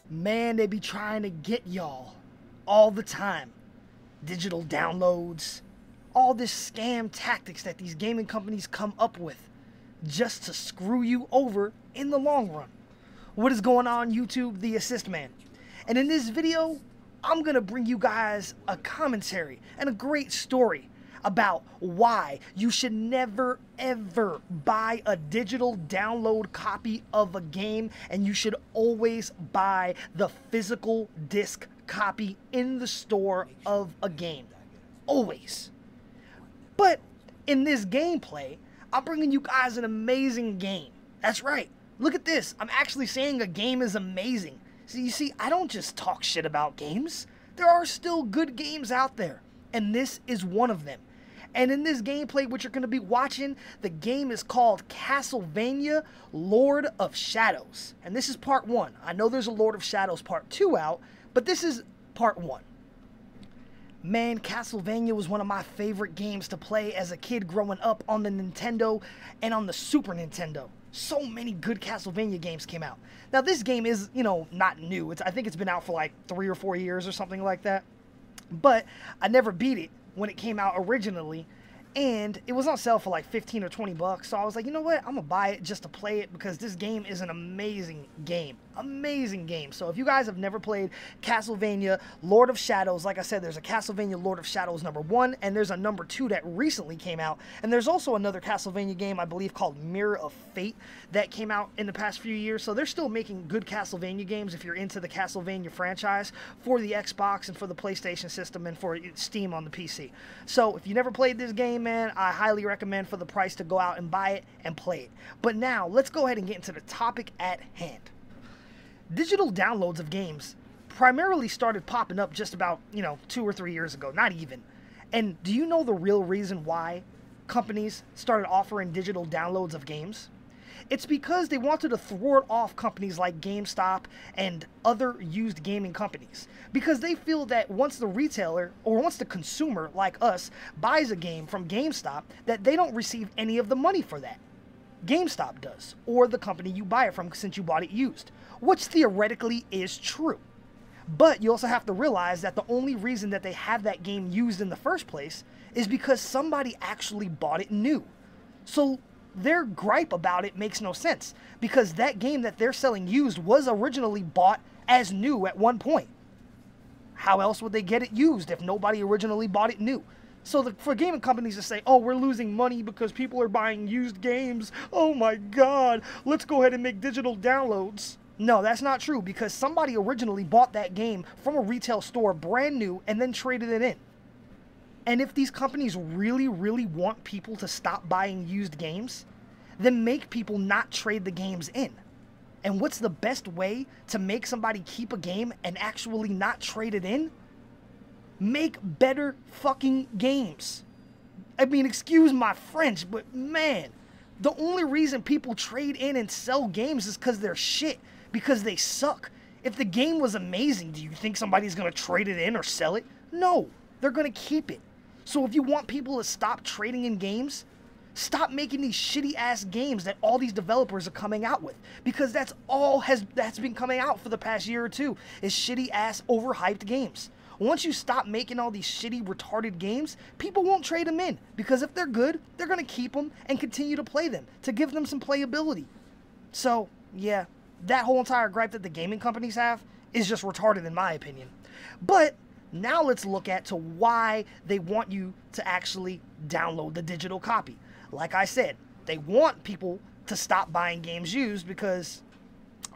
Man, they be trying to get y'all all the time. Digital downloads, all this scam tactics that these gaming companies come up with just to screw you over in the long run. What is going on, YouTube? The Assist Man. And in this video, I'm going to bring you guys a commentary and a great story about why you should never ever buy a digital download copy of a game, and you should always buy the physical disc copy in the store of a game. Always. But in this gameplay, I'm bringing you guys an amazing game. That's right. Look at this. I'm actually saying a game is amazing. So you see, I don't just talk shit about games. There are still good games out there, and this is one of them. And in this gameplay, what you're going to be watching, the game is called Castlevania Lord of Shadows. And this is part 1. I know there's a Lord of Shadows part 2 out, but this is part 1. Man, Castlevania was one of my favorite games to play as a kid growing up on the Nintendo and on the Super Nintendo. So many good Castlevania games came out. Now, this game is, not new. I think it's been out for like 3 or 4 years or something like that. But I never beat it when it came out originally, and it was on sale for like 15 or 20 bucks. So I was like, you know what? I'm gonna buy it just to play it because this game is an amazing game. Amazing game. So if you guys have never played Castlevania Lord of Shadows, like I said, there's a Castlevania Lord of Shadows #1, and there's a #2 that recently came out. And there's also another Castlevania game, I believe, called Mirror of Fate that came out in the past few years. So they're still making good Castlevania games if you're into the Castlevania franchise for the Xbox and for the PlayStation system and for Steam on the PC. So if you never played this game, man, I highly recommend for the price to go out and buy it and play it. But now, let's go ahead and get into the topic at hand. Digital downloads of games primarily started popping up just about, 2 or 3 years ago, not even. And do you know the real reason why companies started offering digital downloads of games? It's because they wanted to thwart off companies like GameStop and other used gaming companies. Because they feel that once the retailer, or once the consumer like us, buys a game from GameStop, that they don't receive any of the money for that. GameStop does, or the company you buy it from since you bought it used, which theoretically is true. But you also have to realize that the only reason that they have that game used in the first place is because somebody actually bought it new. So their gripe about it makes no sense, because that game that they're selling used was originally bought as new at one point. How else would they get it used if nobody originally bought it new? So for gaming companies to say, oh, we're losing money because people are buying used games, oh my god, let's go ahead and make digital downloads. No, that's not true, because somebody originally bought that game from a retail store brand new and then traded it in. And if these companies really, really want people to stop buying used games, then make people not trade the games in. And what's the best way to make somebody keep a game and actually not trade it in? Make better fucking games. I mean, excuse my French, but man, the only reason people trade in and sell games is because they're shit, because they suck. If the game was amazing, do you think somebody's going to trade it in or sell it? No, they're going to keep it. So if you want people to stop trading in games, stop making these shitty ass games that all these developers are coming out with, because that's been coming out for the past year or two, is shitty ass overhyped games. Once you stop making all these shitty retarded games, people won't trade them in, because if they're good, they're going to keep them and continue to play them to give them some playability. So yeah, that whole entire gripe that the gaming companies have is just retarded in my opinion. But now let's look at to why they want you to actually download the digital copy. Like I said, they want people to stop buying games used because,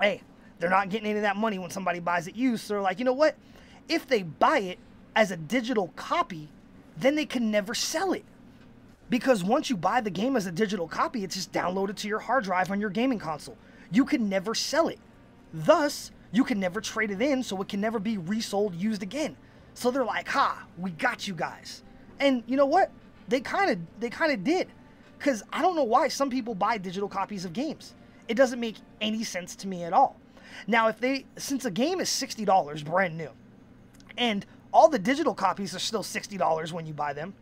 hey, they're not getting any of that money when somebody buys it used. So they're like, you know what? If they buy it as a digital copy, then they can never sell it. Because once you buy the game as a digital copy, it's just downloaded to your hard drive on your gaming console. You can never sell it. Thus, you can never trade it in, so it can never be resold used again. So they're like, ha, we got you guys. And you know what? They kind of did. Because I don't know why some people buy digital copies of games. It doesn't make any sense to me at all. Now, since a game is $60 brand new, and all the digital copies are still $60 when you buy them.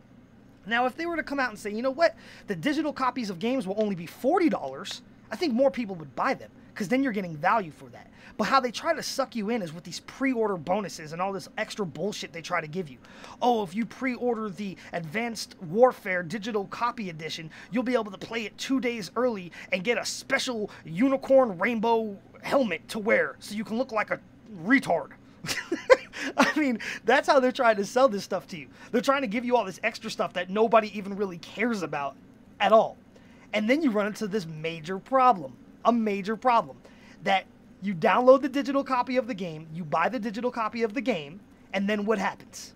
Now, if they were to come out and say, you know what, the digital copies of games will only be $40, I think more people would buy them, because then you're getting value for that. But how they try to suck you in is with these pre-order bonuses and all this extra bullshit they try to give you. Oh, if you pre-order the Advanced Warfare Digital Copy Edition, you'll be able to play it 2 days early and get a special unicorn rainbow helmet to wear so you can look like a retard. I mean, that's how they're trying to sell this stuff to you. They're trying to give you all this extra stuff that nobody even really cares about at all. And then you run into this major problem. A major problem. That you download the digital copy of the game, you buy the digital copy of the game, and then what happens?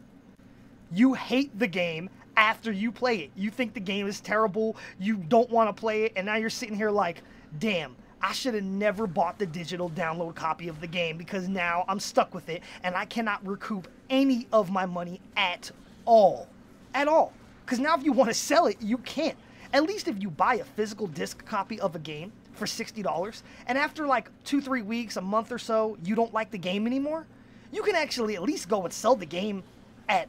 You hate the game after you play it. You think the game is terrible, you don't want to play it, and now you're sitting here like, damn, I should have never bought the digital download copy of the game because now I'm stuck with it and I cannot recoup any of my money at all. At all. Because now if you want to sell it, you can't. At least if you buy a physical disc copy of a game for $60 and after like 2-3 weeks, a month or so, you don't like the game anymore, you can actually at least go and sell the game at,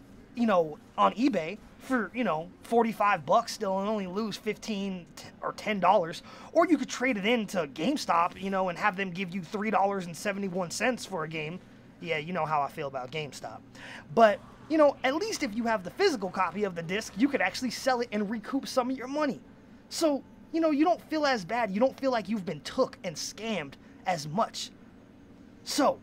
on eBay for, $45 still and only lose $15 or $10. Or you could trade it into GameStop, and have them give you $3.71 for a game. Yeah, you know how I feel about GameStop. But, at least if you have the physical copy of the disc, you could actually sell it and recoup some of your money. So, you don't feel as bad. You don't feel like you've been took and scammed as much. So,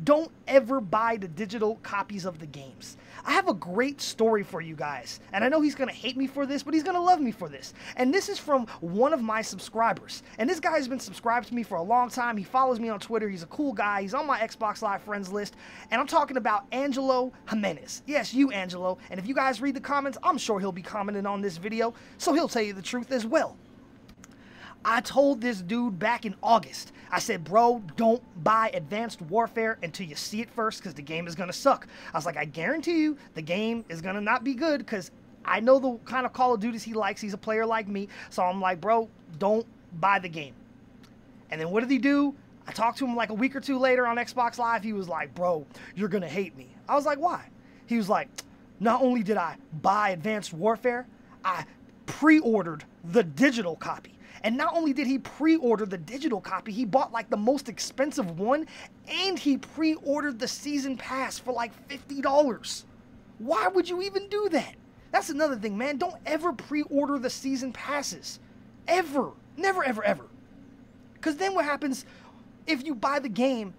don't ever buy the digital copies of the games. I have a great story for you guys, and I know he's going to hate me for this, but he's going to love me for this. And this is from one of my subscribers. And this guy has been subscribed to me for a long time. He follows me on Twitter. He's a cool guy. He's on my Xbox Live friends list. And I'm talking about Angelo Jimenez. Yes, you, Angelo. And if you guys read the comments, I'm sure he'll be commenting on this video, so he'll tell you the truth as well. I told this dude back in August, I said, bro, don't buy Advanced Warfare until you see it first because the game is going to suck. I was like, I guarantee you the game is going to not be good because I know the kind of Call of Duties he likes. He's a player like me. So I'm like, bro, don't buy the game. And then what did he do? I talked to him like a week or two later on Xbox Live. He was like, bro, you're going to hate me. I was like, why? He was like, not only did I buy Advanced Warfare, I pre-ordered the digital copy. And not only did he pre-order the digital copy, he bought like the most expensive one, and he pre-ordered the season pass for like $50. Why would you even do that? That's another thing, man. Don't ever pre-order the season passes. Ever. Never, ever, ever. Because then what happens if you buy the game,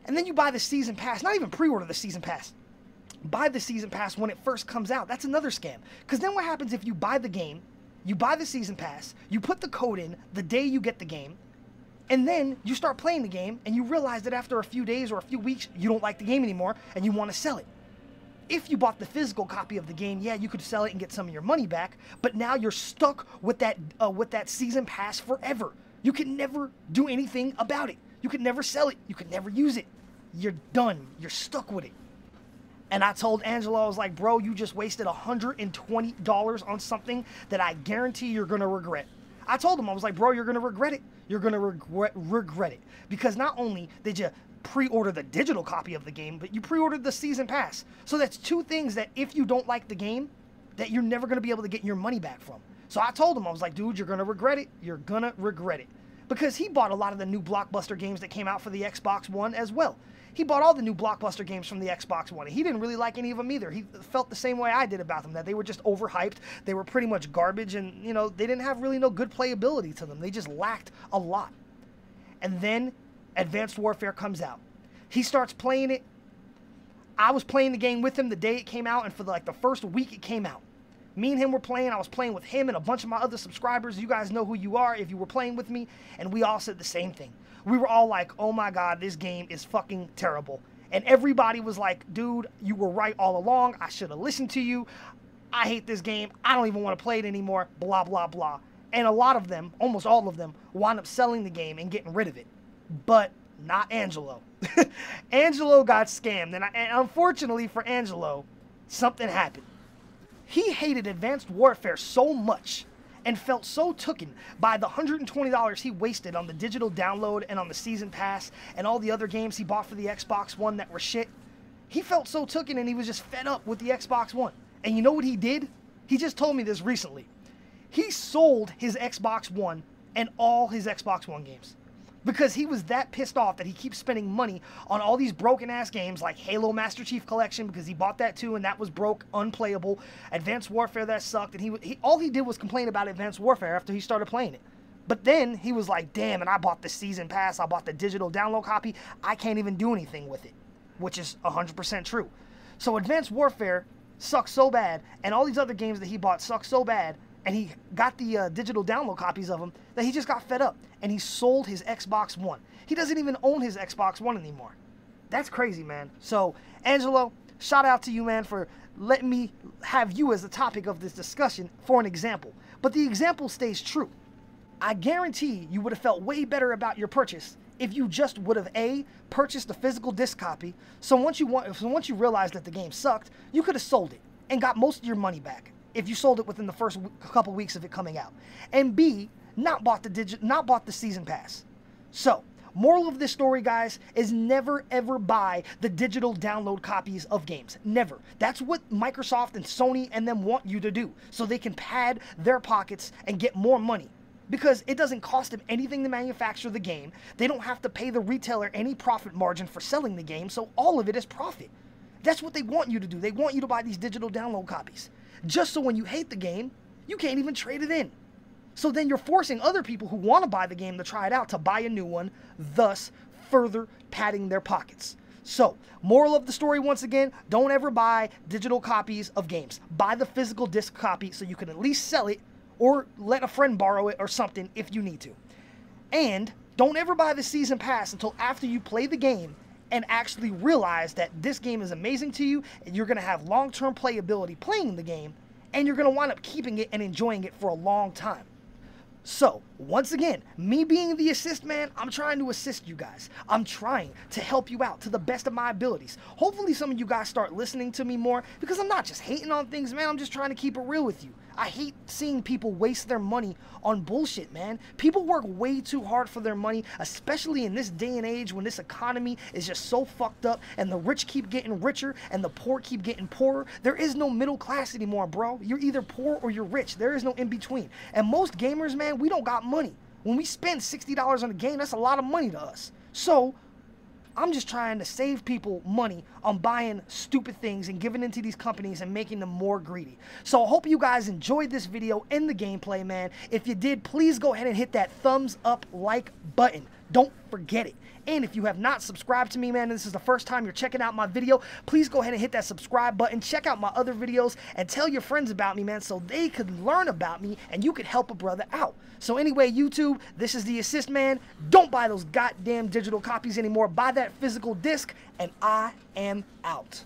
and then you buy the season pass, not even pre-order the season pass, buy the season pass when it first comes out. That's another scam. Because then what happens if you buy the game, you buy the season pass, you put the code in the day you get the game, and then you start playing the game, and you realize that after a few days or a few weeks, you don't like the game anymore, and you want to sell it. If you bought the physical copy of the game, yeah, you could sell it and get some of your money back, but now you're stuck with that season pass forever. You can never do anything about it. You can never sell it. You can never use it. You're done. You're stuck with it. And I told Angelo, I was like, bro, you just wasted $120 on something that I guarantee you're going to regret. I told him, I was like, bro, you're going to regret it. You're going to regret it. Because not only did you pre-order the digital copy of the game, but you pre-ordered the season pass. So that's two things that if you don't like the game, that you're never going to be able to get your money back from. So I told him, I was like, dude, you're going to regret it. You're going to regret it. Because he bought a lot of the new blockbuster games that came out for the Xbox One as well. He bought all the new blockbuster games from the Xbox One. He didn't really like any of them either. He felt the same way I did about them, that they were just overhyped. They were pretty much garbage, and, they didn't have really no good playability to them. They just lacked a lot. And then Advanced Warfare comes out. He starts playing it. I was playing the game with him the day it came out, and for the first week it came out. Me and him were playing. I was playing with him and a bunch of my other subscribers. You guys know who you are if you were playing with me. And we all said the same thing. We were all like, oh my God, this game is fucking terrible. And everybody was like, dude, you were right all along. I should have listened to you. I hate this game. I don't even want to play it anymore. Blah, blah, blah. And a lot of them, almost all of them, wound up selling the game and getting rid of it. But not Angelo. Angelo got scammed. And unfortunately for Angelo, something happened. He hated Advanced Warfare so much and felt so tooken by the $120 he wasted on the digital download and on the season pass and all the other games he bought for the Xbox One that were shit. He felt so tooken and he was just fed up with the Xbox One. And you know what he did? He just told me this recently. He sold his Xbox One and all his Xbox One games because he was that pissed off that he keeps spending money on all these broken ass games like Halo Master Chief Collection, because he bought that too and that was broke, unplayable. Advanced Warfare, that sucked, and he all he did was complain about Advanced Warfare after he started playing it. But then he was like, damn, and I bought the season pass, I bought the digital download copy, I can't even do anything with it, which is 100% true. So Advanced Warfare sucks so bad, and all these other games that he bought suck so bad, and he got the digital download copies of them, that he just got fed up, and he sold his Xbox One. He doesn't even own his Xbox One anymore. That's crazy, man. So, Angelo, shout out to you, man, for letting me have you as the topic of this discussion for an example. But the example stays true. I guarantee you would have felt way better about your purchase if you just would have purchased a physical disc copy. So once you realized that the game sucked, you could have sold it and got most of your money back if you sold it within the first couple weeks of it coming out. And B, not bought the season pass. So, moral of this story, guys, is never ever buy the digital download copies of games. Never. That's what Microsoft and Sony and them want you to do, so they can pad their pockets and get more money. Because it doesn't cost them anything to manufacture the game. They don't have to pay the retailer any profit margin for selling the game, so all of it is profit. That's what they want you to do. They want you to buy these digital download copies, just so when you hate the game, you can't even trade it in. So then you're forcing other people who want to buy the game to try it out to buy a new one, thus further padding their pockets. So, moral of the story once again, don't ever buy digital copies of games. Buy the physical disc copy so you can at least sell it or let a friend borrow it or something if you need to. And don't ever buy the season pass until after you play the game and actually realize that this game is amazing to you, and you're going to have long-term playability playing the game, and you're going to wind up keeping it and enjoying it for a long time. So, once again, me being the assist man, I'm trying to assist you guys. I'm trying to help you out to the best of my abilities. Hopefully some of you guys start listening to me more, because I'm not just hating on things, man. I'm just trying to keep it real with you. I hate seeing people waste their money on bullshit, man. People work way too hard for their money, especially in this day and age when this economy is just so fucked up and the rich keep getting richer and the poor keep getting poorer. There is no middle class anymore, bro. You're either poor or you're rich. There is no in between. And most gamers, man, we don't got money. When we spend $60 on a game, that's a lot of money to us. So, I'm just trying to save people money on buying stupid things and giving into these companies and making them more greedy. So I hope you guys enjoyed this video and the gameplay, man. If you did, please go ahead and hit that thumbs up like button. Don't forget it. And if you have not subscribed to me, man, and this is the first time you're checking out my video, please go ahead and hit that subscribe button. Check out my other videos and tell your friends about me, man, so they could learn about me and you could help a brother out. So anyway, YouTube, this is the Assist Man. Don't buy those goddamn digital copies anymore. Buy that physical disc, and I am out.